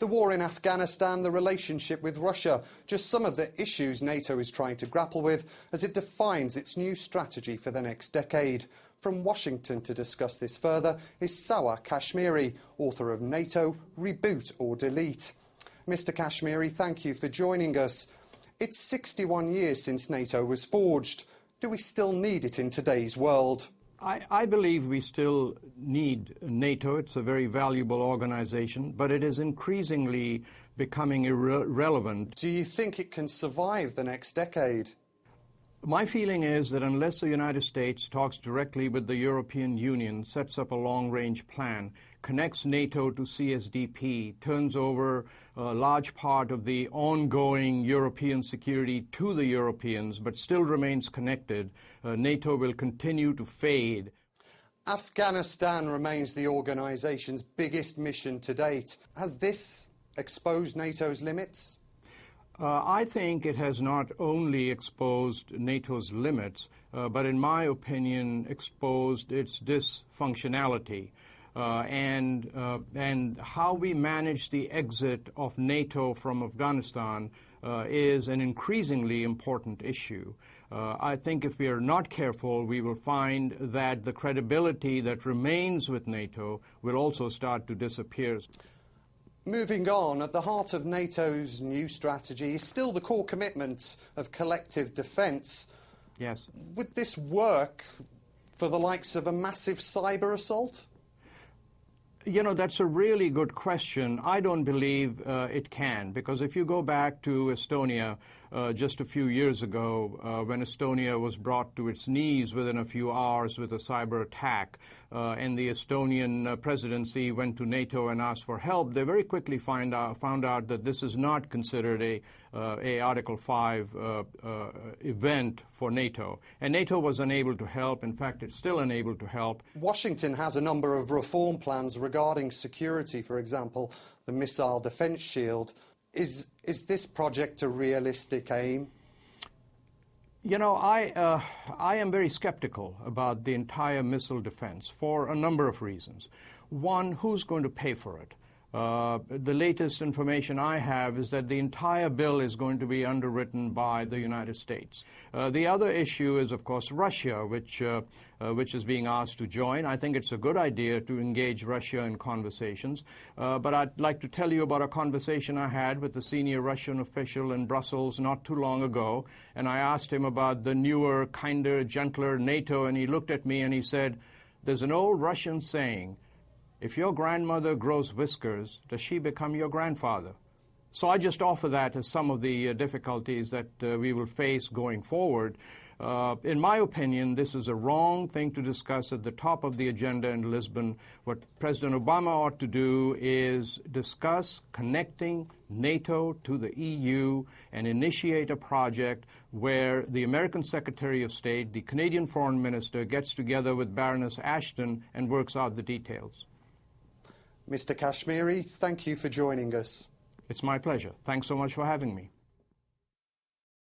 The war in Afghanistan, the relationship with Russia, just some of the issues NATO is trying to grapple with as it defines its new strategy for the next decade. From Washington to discuss this further is Sarwar Kashmeri, author of NATO, Reboot or Delete. Mr. Kashmeri, thank you for joining us. It's 61 years since NATO was forged. Do we still need it in today's world? I believe we still need NATO. It's a very valuable organization, but it is increasingly becoming irrelevant. Do you think it can survive the next decade? My feeling is that unless the United States talks directly with the European Union, sets up a long-range plan, connects NATO to CSDP, turns over a large part of the ongoing European security to the Europeans, but still remains connected, NATO will continue to fade. Afghanistan remains the organization's biggest mission to date. Has this exposed NATO's limits? I think it has not only exposed NATO's limits, but in my opinion, exposed its dysfunctionality. And how we manage the exit of NATO from Afghanistan is an increasingly important issue. I think if we are not careful, we will find that the credibility that remains with NATO will also start to disappear. Moving on, at the heart of NATO's new strategy is still the core commitment of collective defence. Yes. Would this work for the likes of a massive cyber assault? You know, that's a really good question. I don't believe it can, because if you go back to Estonia just a few years ago, when Estonia was brought to its knees within a few hours with a cyber attack, and the Estonian presidency went to NATO and asked for help, they very quickly found out that this is not considered a Article 5 event for NATO. And NATO was unable to help. In fact, it's still unable to help. Washington has a number of reform plans regarding security, for example, the Missile Defence Shield. Is this project a realistic aim? You know, I am very skeptical about the entire missile defense for a number of reasons. One, who's going to pay for it? The latest information I have is that the entire bill is going to be underwritten by the United States. The other issue is, of course, Russia, which is being asked to join. I think it's a good idea to engage Russia in conversations. But I'd like to tell you about a conversation I had with a senior Russian official in Brussels not too long ago. And I asked him about the newer, kinder, gentler NATO. And he looked at me and he said, "There's an old Russian saying, if your grandmother grows whiskers, does she become your grandfather?" So I just offer that as some of the difficulties that we will face going forward. In my opinion, this is a wrong thing to discuss at the top of the agenda in Lisbon. What President Obama ought to do is discuss connecting NATO to the EU and initiate a project where the American Secretary of State, the Canadian Foreign Minister, gets together with Baroness Ashton and works out the details. Mr. Kashmeri, thank you for joining us. It's my pleasure. Thanks so much for having me.